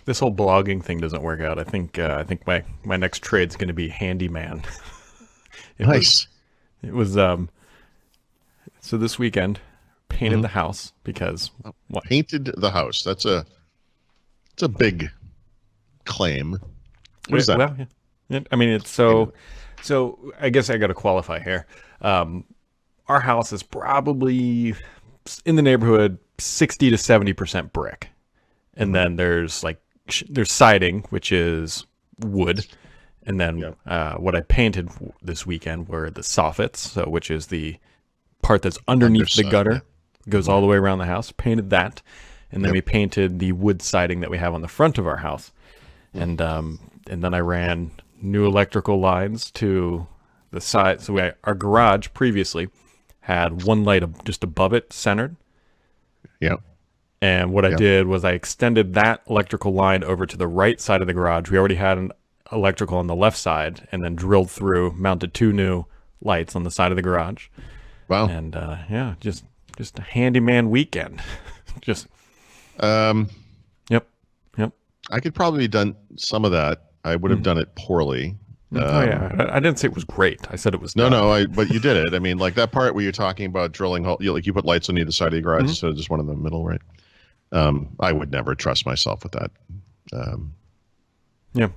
this whole blogging thing doesn't work out, I think my next trade's going to be handyman. It was Nice. it was so this weekend painted Hmm. the house because what? Painted the house. It's a big claim. What does that Well, mean? yeah. I mean, it's Painted. so I guess I got to qualify here. Um, our house is probably in the neighborhood 60 to 70% brick, and Hmm. then there's there's siding, which is wood, and then Yeah. what I painted this weekend were the soffits, so which is the part that's underneath the Underside. Yeah. gutter, goes Hmm. all the way around the house. Painted that, and then Yep. we painted the wood siding that we have on the front of our house, Hmm. and then I ran new electrical lines to the side. So our garage previously had one light just above it, centered. Yep. And what I Yep. did was I extended that electrical line over to the right side of the garage. We already had an electrical on the left side, and then drilled through, mounted two new lights on the side of the garage. Wow. And yeah, just a handyman weekend. Just Um, yep, yep. I could probably done some of that. I would have Mhm. done it poorly. Oh yeah, I didn't say it was great. I said it was No, done. no, but you did it. I mean, like that part where you're talking about drilling hole, like you put lights on either side of the garage Hmm. instead of just one in the middle, right? I would never trust myself with that. Um, Yeah.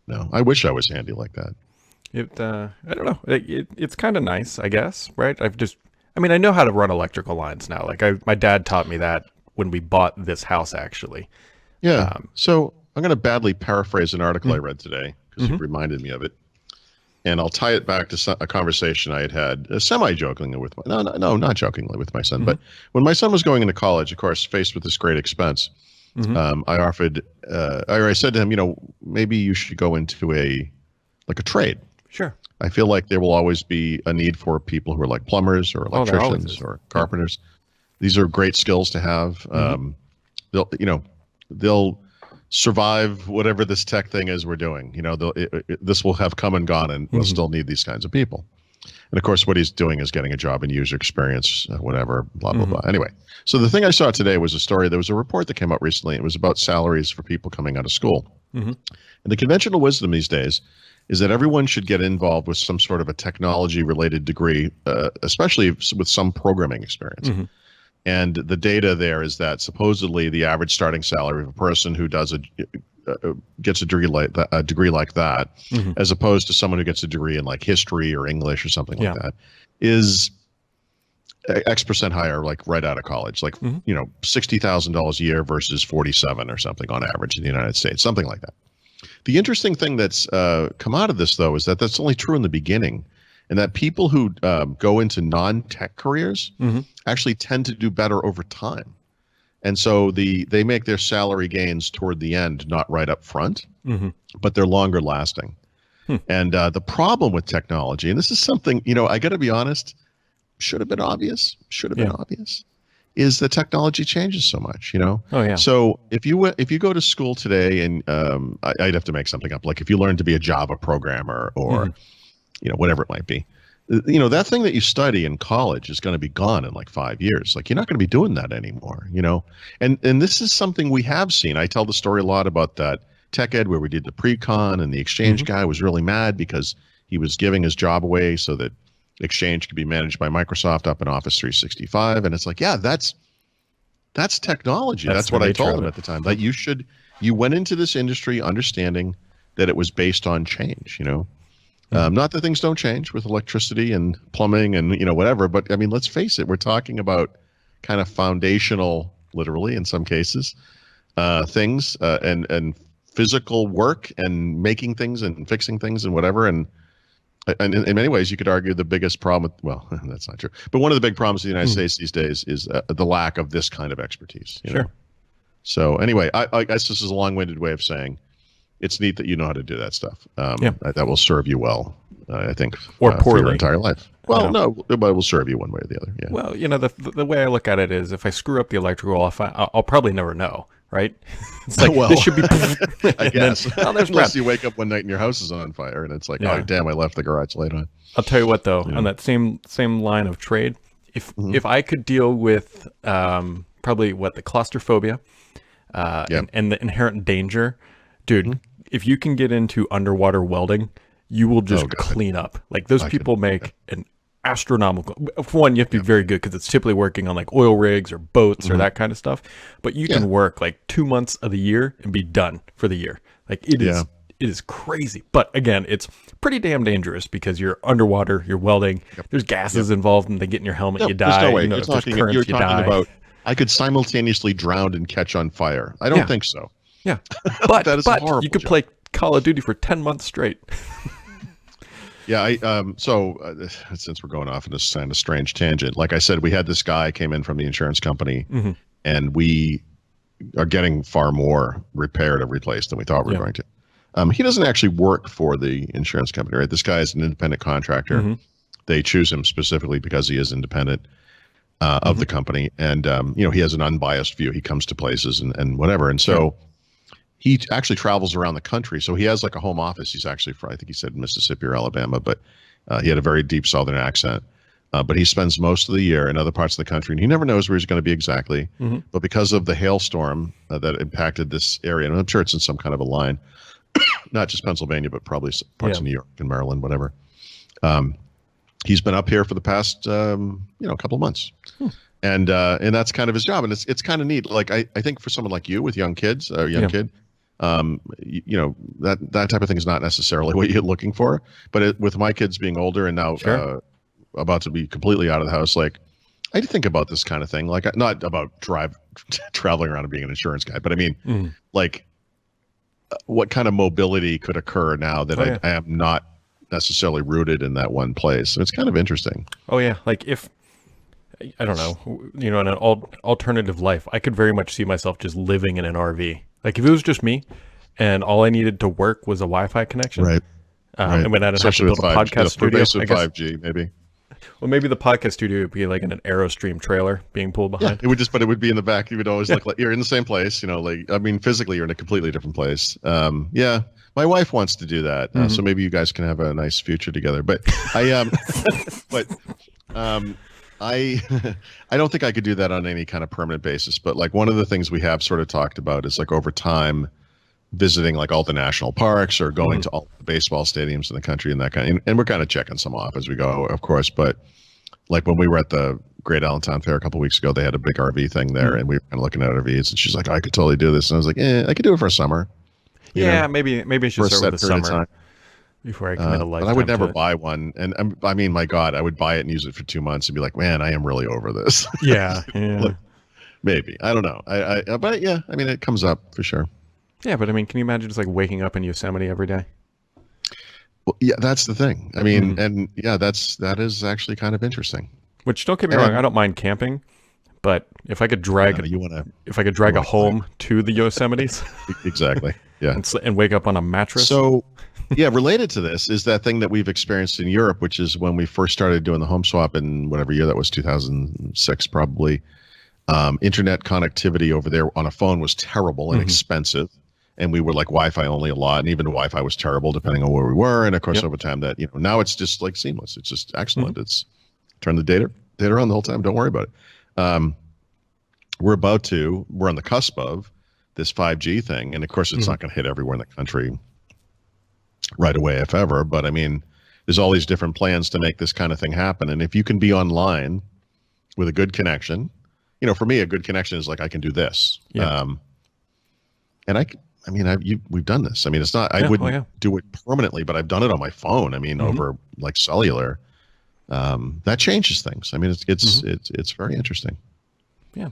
no, I wish I was handy like that. I don't know. It's kind of nice, I guess, right? I mean, I know how to run electrical lines now. My dad taught me that when we bought this house, actually. Yeah. Um, So I'm going to badly paraphrase an article I read today because mm-hmm, you've reminded me of it, and I'll tie it back to a conversation I had had semi-jokingly with my no, not jokingly with my son, mm-hmm, but when my son was going into college, of course, faced with this great expense, mm-hmm. I offered, or I said to him, maybe you should go into like a trade. Sure. I feel like there will always be a need for people who are like plumbers or Oh, there always electricians is. or Yeah. carpenters. These are great skills to have. Mm-hmm, They'll survive whatever this tech thing is we're doing. This will have come and gone, and we'll mm-hmm, still need these kinds of people. And of course, what he's doing is getting a job in user experience, whatever, blah blah mm-hmm, blah. Anyway, so the thing I saw today was a story. There was a report that came out recently. It was about salaries for people coming out of school. mm-hmm. And the conventional wisdom these days is that everyone should get involved with some sort of a technology related degree, especially with some programming experience. Mm-hmm. And the data there is that supposedly the average starting salary of a person who gets a degree like that, Mm-hmm. as opposed to someone who gets a degree in like history or English or something like Yeah. that, is X percent higher, like right out of college, like Mm-hmm. $60,000 a year versus 47 or something on average in the United States, something like that. The interesting thing that's come out of this, though, is that that's only true in the beginning, and that people who go into non-tech careers Mm-hmm. actually tend to do better over time. And so they make their salary gains toward the end, not right up front, Mm-hmm. but they're longer lasting. Hmm. And the problem with technology, and this is something, I got to be honest, should have been obvious, Yeah. is that technology changes so much. Oh yeah. So if you go to school today and I'd have to make something up, like if you learn to be a Java programmer or Mm-hmm. whatever it might be, that thing that you study in college is going to be gone in like 5 years. Like you're not going to be doing that anymore. And this is something we have seen. I tell the story a lot about that tech ed where we did the pre-con and the exchange Mm-hmm. guy was really mad because he was giving his job away so that exchange could be managed by Microsoft up in Office 365. And it's like, yeah, that's technology. That's That's the what I nature told of him it. at the time. That you went into this industry understanding that it was based on change. Mm-hmm. Not that things don't change with electricity and plumbing and whatever, but I mean, let's face it, we're talking about kind of foundational, literally in some cases, things and physical work and making things and fixing things and whatever. And in many ways, you could argue the biggest problem well, that's not true, but one of the big problems in the United Mm-hmm. States these days is the lack of this kind of expertise. Sure. So anyway, I guess this is a long-winded way of saying it's neat that you know how to do that stuff. Yeah. That will serve you well, I think, Or for poorly. your entire life. I Well, know. no, but it will serve you one way or the other. Yeah. Well, the way I look at it is, if I screw up the electrical, I'll probably never know, right? It's like Well, this should be. I And then, guess. oh, there's Unless Brad. you wake up one night and your house is on fire and it's like, Yeah. oh damn, I left the garage light on. I'll tell you what, though, Yeah. on that same line of trade, if Mhm. if I could deal with probably the claustrophobia, Yeah. and the inherent danger, dude. If you can get into underwater welding, you will just Oh, God. clean up. Like those I can. people make an astronomical. For one, you have to be very good because it's typically working on like oil rigs or boats or that kind of stuff. But you Yeah. can work like 2 months of the year and be done for the year. Like Yeah. it is crazy. But again, it's pretty damn dangerous because you're underwater, you're welding. There's gases involved, and they get in your helmet, No, you there's die. no way. You know, if there's You're currents, you talking die. about I could simultaneously drown and catch on fire. I don't Yeah. think so. Yeah, but That is a but horrible you could job. play Call of Duty for 10 months straight. Yeah, since we're going off in this kind of strange tangent, like I said, we had this guy came in from the insurance company, and we are getting far more repaired or replaced than we thought we were going to. He doesn't actually work for the insurance company, right? This guy is an independent contractor. They choose him specifically because he is independent of the company, and he has an unbiased view. He comes to places and whatever, and so. He actually travels around the country. So he has like a home office. He's actually from, I think he said Mississippi or Alabama, but he had a very deep Southern accent. But he spends most of the year in other parts of the country, and he never knows where he's going to be exactly. But because of the hailstorm that impacted this area, and I'm sure it's in some kind of a line, not just Pennsylvania, but probably parts of New York and Maryland, whatever. He's been up here for the past, couple of months. And that's kind of his job. And it's kind of neat. Like, I think for someone like you with young kids, or young kid, that type of thing is not necessarily what you're looking for. But with my kids being older and now about to be completely out of the house, like I think about this kind of thing. Like not about traveling around and being an insurance guy, but I mean, like what kind of mobility could occur now that I am not necessarily rooted in that one place. So it's kind of interesting. Oh yeah, like if I don't know, in an alternative life, I could very much see myself just living in an RV. Like if it was just me, and all I needed to work was a Wi-Fi connection, Right. And when I didn't have to build a podcast studio, I guess, 5G maybe. well, maybe the podcast studio would be like in an Aerostream trailer being pulled behind. It would be in the back. You would always look like you're in the same place. Physically you're in a completely different place. My wife wants to do that, so maybe you guys can have a nice future together. But I don't think I could do that on any kind of permanent basis. But like one of the things we have sort of talked about is like over time visiting like all the national parks or going to all the baseball stadiums in the country and that kind of, and we're kind of checking some off as we go, of course. But like when we were at the Great Allentown Fair a couple of weeks ago, they had a big RV thing there, and we were kind of looking at RVs, and she's like, I could totally do this. And I was like, I could do it for a summer. Maybe I should start with the summer before I commit a lifetime. But I would never to buy one. And I mean, my God, I would buy it and use it for 2 months and be like, man, I am really over this. Yeah. Like, maybe. I don't know. But yeah, I mean, it comes up for sure. Yeah, but I mean, can you imagine just like waking up in Yosemite every day? Well, yeah, that's the thing. I mean, and yeah, that is actually kind of interesting. Which, don't get me wrong, I don't mind camping, but if I could drag a home to the Yosemites, exactly, yeah, and wake up on a mattress. So, yeah, related to this is that thing that we've experienced in Europe, which is when we first started doing the home swap in whatever year that was, 2006 probably. Internet connectivity over there on a phone was terrible and expensive. And we were like Wi-Fi only a lot, and even Wi-Fi was terrible depending on where we were. And of course, over time, that now it's just like seamless. It's just excellent. It's turn the data on the whole time. Don't worry about it. We're on the cusp of this 5G thing, and of course, it's not going to hit everywhere in the country right away, if ever. But I mean, there's all these different plans to make this kind of thing happen. And if you can be online with a good connection, for me, a good connection is like I can do this. Yeah. We've done this. I mean, it's not, I wouldn't do it permanently, but I've done it on my phone. I mean, over like cellular, that changes things. I mean, it's very interesting. Yeah,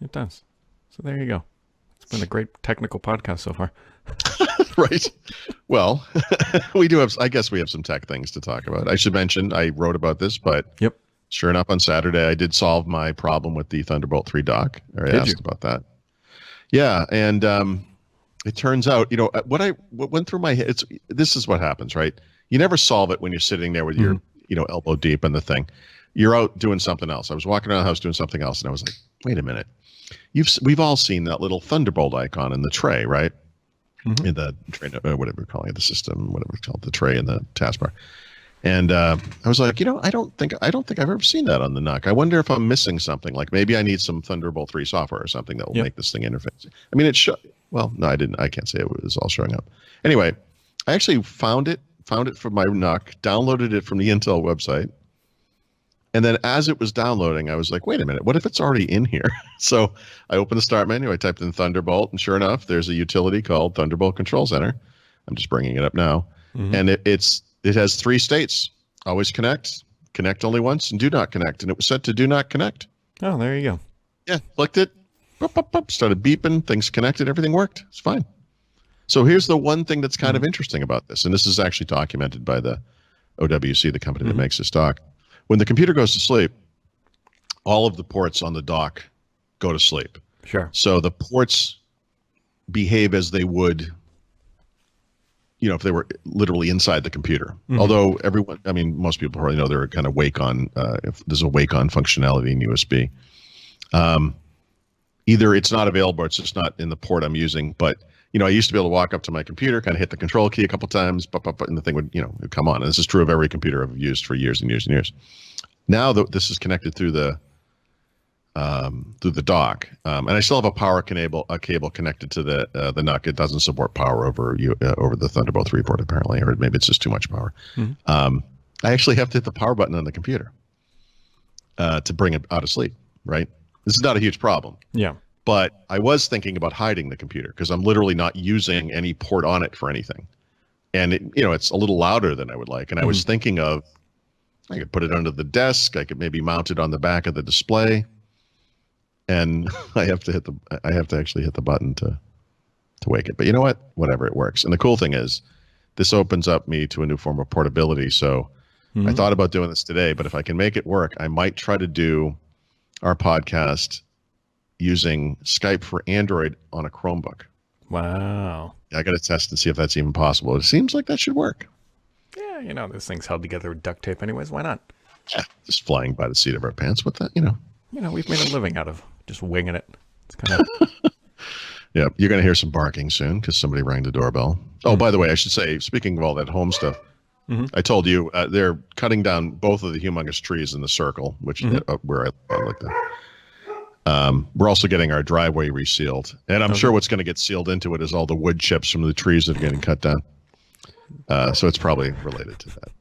it does. So there you go. It's been a great technical podcast so far. Right. Well, I guess we have some tech things to talk about. I should mention, I wrote about this, but sure enough, on Saturday, I did solve my problem with the Thunderbolt 3 dock. I asked about that. Yeah. And, it turns out, what went through my head, this is what happens, right? You never solve it when you're sitting there with your, elbow deep in the thing. You're out doing something else. I was walking around the house doing something else, and I was like, wait a minute. We've all seen that little Thunderbolt icon in the tray, right? In the tray, whatever we're calling it, the system, whatever it's called, the tray in the taskbar. And I was like, I don't think I've ever seen that on the NUC. I wonder if I'm missing something. Like maybe I need some Thunderbolt 3 software or something that will Yep. make this thing interface. I mean, well, no, I didn't. I can't say it was all showing up. Anyway, I actually found it from my NUC, downloaded it from the Intel website, and then as it was downloading, I was like, wait a minute, what if it's already in here? So I opened the start menu, I typed in Thunderbolt, and sure enough, there's a utility called Thunderbolt Control Center. I'm just bringing it up now. Hmm. And it has 3 states: always connect, connect only once, and do not connect. And it was set to do not connect. Oh, there you go. Yeah, clicked it, boop, boop, boop, started beeping, things connected, everything worked. It's fine. So here's the one thing that's kind of interesting about this, and this is actually documented by the OWC, the company that makes this dock. When the computer goes to sleep, all of the ports on the dock go to sleep. Sure. So the ports behave as they would, if they were literally inside the computer. Although most people probably know they're kind of wake on, if there's a wake on functionality in USB. Either it's not available or it's just not in the port I'm using. But, I used to be able to walk up to my computer, kind of hit the control key a couple times, and the thing would, would come on. And this is true of every computer I've used for years and years and years. Now that this is connected through the dock, and I still have a cable connected to the NUC. It doesn't support power over the Thunderbolt 3 port apparently, or maybe it's just too much power. I actually have to hit the power button on the computer to bring it out of sleep. Right, this is not a huge problem. Yeah. But I was thinking about hiding the computer because I'm literally not using any port on it for anything, and it's a little louder than I would like. And I was thinking of, I could put it under the desk. I could maybe mount it on the back of the display. And I have to actually hit the button to wake it. But you know what? Whatever, it works. And the cool thing is, this opens up me to a new form of portability. So I thought about doing this today, but if I can make it work, I might try to do our podcast using Skype for Android on a Chromebook. Wow. I got to test and see if that's even possible. It seems like that should work. Yeah, this thing's held together with duct tape anyways. Why not? Yeah, just flying by the seat of our pants with that, We've made a living out of just winging it. It's kind of... Yeah, you're going to hear some barking soon because somebody rang the doorbell. Oh, by the way, I should say, speaking of all that home stuff, I told you they're cutting down both of the humongous trees in the circle, which where I like that. We're also getting our driveway resealed, and I'm sure what's going to get sealed into it is all the wood chips from the trees that are getting cut down. So it's probably related to that.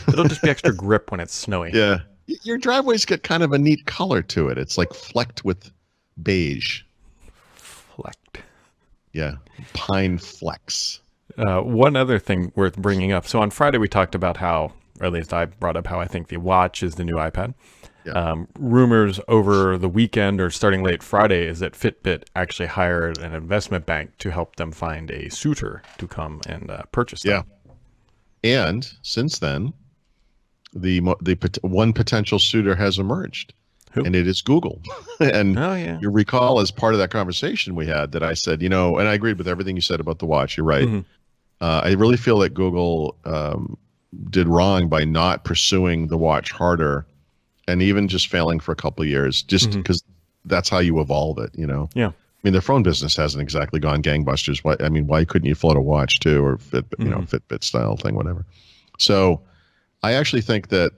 It'll just be extra grip when it's snowy. Yeah. Your driveways get kind of a neat color to it. It's like flecked with beige. Flecked. Yeah. Pine flecks. One other thing worth bringing up. So on Friday, we talked about how, or at least I brought up how I think the watch is the new iPad. Yeah. Rumors over the weekend or starting late Friday is that Fitbit actually hired an investment bank to help them find a suitor to come and purchase them. Yeah. And since then, the one potential suitor has emerged. Who? And it is Google. And you recall, as part of that conversation we had, that I said, and I agreed with everything you said about the watch. You're right. I really feel that Google did wrong by not pursuing the watch harder, and even just failing for a couple of years, just because that's how you evolve it. Yeah. I mean, their phone business hasn't exactly gone gangbusters. Why couldn't you float a watch too, or Fitbit, Fitbit style thing, whatever? So I actually think that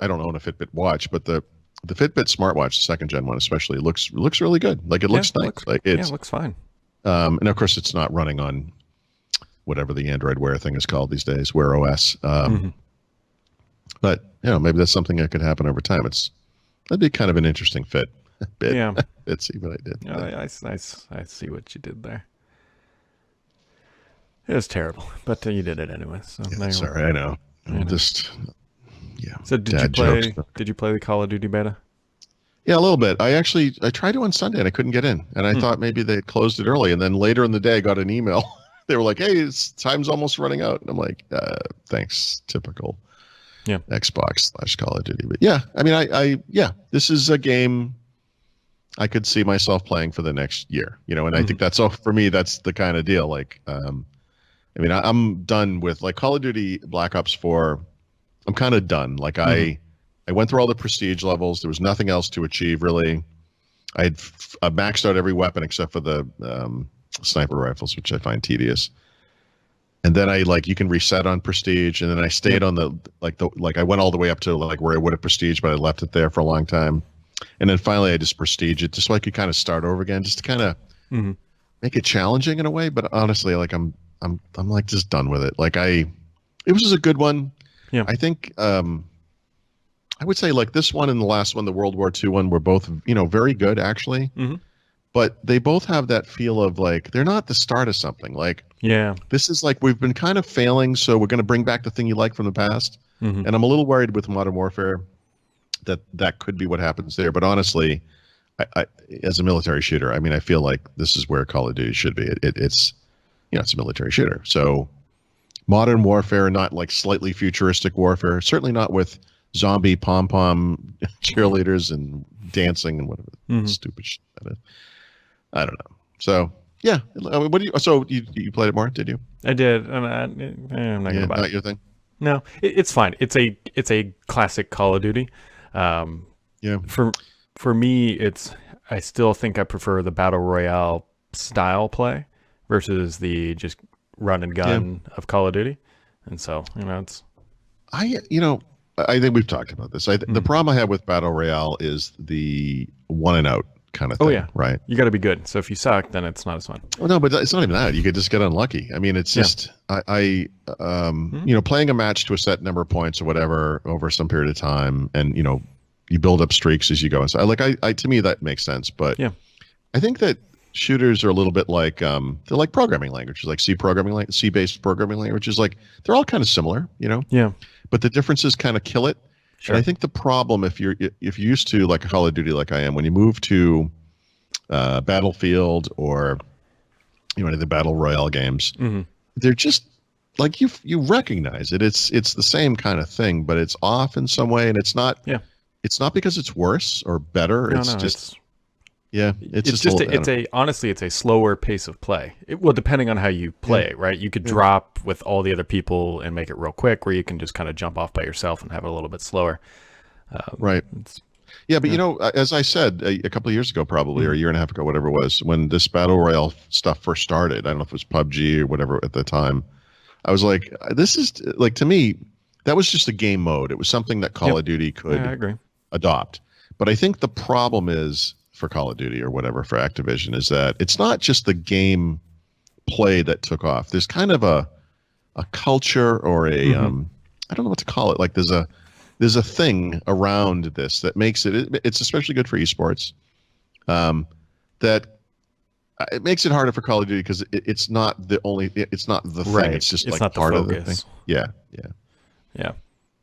I don't own a Fitbit watch, but the Fitbit smartwatch, the second gen one especially, looks really good. Like it looks nice. It looks fine. And of course, it's not running on whatever the Android Wear thing is called these days, Wear OS. But maybe that's something that could happen over time. That'd be kind of an interesting fit. Bit. Yeah. Let's see what I did. I see what you did there. It was terrible, but you did it anyway. So sorry, I know. So did you play the Call of Duty beta? Yeah, a little bit. I tried to on Sunday and I couldn't get in, and I thought maybe they had closed it early, and then later in the day I got an email. They were like, "Hey, time's almost running out," and I'm like, "Thanks, typical." Yeah. Xbox / Call of Duty. But yeah, this is a game I could see myself playing for the next year, and I think that's all for me. That's the kind of deal. Like, I'm done with like Call of Duty Black Ops 4. I'm kind of done. Like I went through all the prestige levels. There was nothing else to achieve really. I had maxed out every weapon except for the sniper rifles, which I find tedious. and then I like you can reset on prestige, and then I stayed on the I went all the way up to like where I would have prestige, but I left it there for a long time, and then finally I just prestige it just so I could kind of start over again, just to kind of Hmm. make it challenging in a way. But honestly, like I'm like just done with it. It was just a good one. Yeah. I think I would say like this one and the last one, the World War II one, were both very good actually. Hmm. But they both have that feel of like they're not the start of something. Like Yeah. this is like we've been kind of failing, so we're going to bring back the thing you like from the past. Hmm. And I'm a little worried with Modern Warfare that could be what happens there. But honestly, I as a military shooter, I mean, I feel like this is where Call of Duty should be. It's it's a military shooter. So modern warfare, not like slightly futuristic warfare. Certainly not with zombie pom pom cheerleaders and dancing and whatever Hmm. stupid shit that is. I don't know. So yeah, I mean, what do you? So you played it more? Did you? I did, and I'm not Yeah, gonna buy not it. your thing. No, it's fine. It's a classic Call of Duty. Um, Yeah, for for me, I still think I prefer the battle royale style play versus the just run and yeah. gun of Call of Duty. And so, it's I think we've talked about this. The mm. problem I have with battle royale is the one and out kind of Oh thing, yeah, right? you got to be good. So if you suck, then it's not as fun. Well, no, but it's not even that. You could just get unlucky. I mean, it's Yeah. just Mhm. playing a match to a set number of points or whatever over some period of time, and you build up streaks as you go. And so, to me, that makes sense. But Yeah. I think that shooters are a little bit like they're like programming languages, like C based programming languages. Like they're all kind of similar, Yeah. but the differences kind of kill it. And I Sure. think the problem if you're used to like a Call of Duty, like I am, when you move to Battlefield or any of the battle royale games, Hmm. they're just like you recognize it. It's the same kind of thing, but it's off in some way, and it's not. Yeah. It's not because it's worse or better. No, It's no, just yeah. It's it's just a just little. I don't honestly it's a slower pace of play. Well, depending on how you know. play it, right? You could Yeah. drop with all the other people and make it real quick, where you can just kind of jump off by yourself and have it a little bit slower. Right. It's, Yeah, but yeah. as I said a couple of years ago, probably or Mhm. a year and a half ago, whatever it was, when this battle royale stuff first started. I don't know if it was PUBG or whatever at the time. I was like, this is like to me, that was just a game mode. It was something that Call Yep. of Duty Yeah, I could agree. adopt. But I think the problem is for Call of Duty or whatever for Activision is that it's not just the game play that took off. There's kind of a culture or a Hmm. I don't know what to call it. Like there's a thing around this that makes it's especially good for esports. That it makes it harder for Call of Duty because it's not it's not the thing. Right. It's just It's like not the part of the thing. focus. Yeah, yeah, Yeah.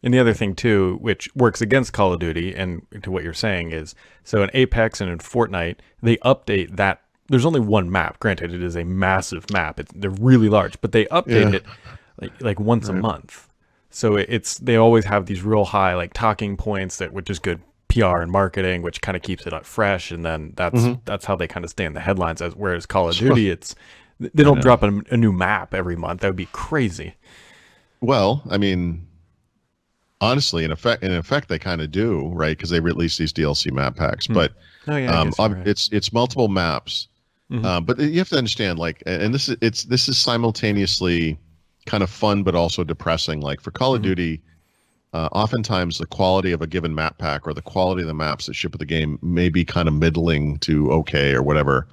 And the other thing too, which works against Call of Duty and to what you're saying is, so in Apex and in Fortnite, they update that. There's only one map. Granted, it is a massive map. They're really large, but they update yeah. it like once a Right. month. So they always have these real high like talking points which is good PR and marketing, which kind of keeps it fresh. And then Mhm. that's how they kind of stay in the headlines. Whereas Call of Duty, they I don't know. drop a new map every month. That would be crazy. Well, I mean, honestly, in effect, they kind of do, right? Because they release these DLC map packs, Hmm. but Oh yeah, I guess you're right. it's multiple maps. Hmm. But you have to understand, like, and this is simultaneously kind of fun, but also depressing. Like for Call of Hmm. Duty, oftentimes the quality of a given map pack or the quality of the maps that ship with the game may be kind of middling to okay or whatever.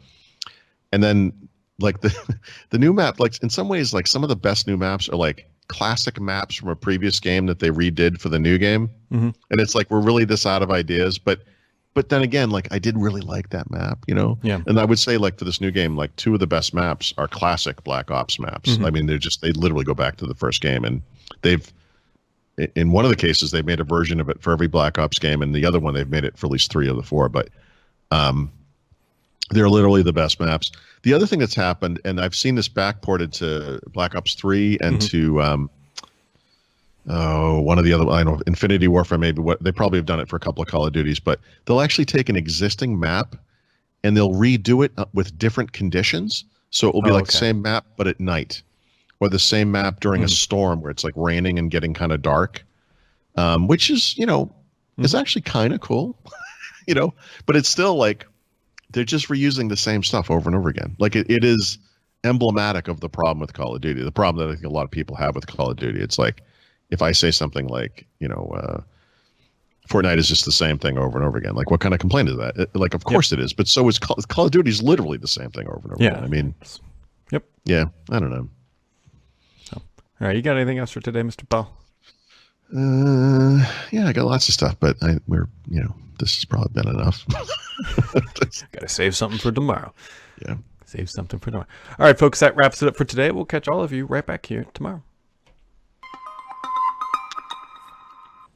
And then like the new map, like in some ways, like some of the best new maps are like classic maps from a previous game that they redid for the new game. Hmm. And it's like we're really this out of ideas, but then again, like I did really like that map. Yeah. And I would say like for this new game, like two of the best maps are classic Black Ops maps. Hmm. I mean, they literally go back to the first game, and they've in one of the cases they've made a version of it for every Black Ops game, and the other one they've made it for at least three of the four. But um, they're literally the best maps. The other thing that's happened, and I've seen this backported to Black Ops 3 and Hmm. to one of the other, I don't know, Infinity Warfare, maybe what they probably have done it for a couple of Call of Duties, but they'll actually take an existing map and they'll redo it with different conditions. So it will be Oh, like the okay. same map, but at night, or the same map during a Mhm. storm where it's like raining and getting kind of dark, which is, is Mhm. actually kind of cool, but it's still like they're just reusing the same stuff over and over again. Like it is emblematic of the problem with Call of Duty. The problem that I think a lot of people have with Call of Duty. It's like if I say something like, Fortnite is just the same thing over and over again. Like, what kind of complaint is that? Like, of course it is, but so is Call of Duty is literally the same thing over and over again. I mean, yep. Yeah, I don't know. So, all right, you got anything else for today, Mr. Paul? Yeah, I got lots of stuff, but this has probably been enough. Got to save something for tomorrow. Yeah. Save something for tomorrow. All right, folks, that wraps it up for today. We'll catch all of you right back here tomorrow.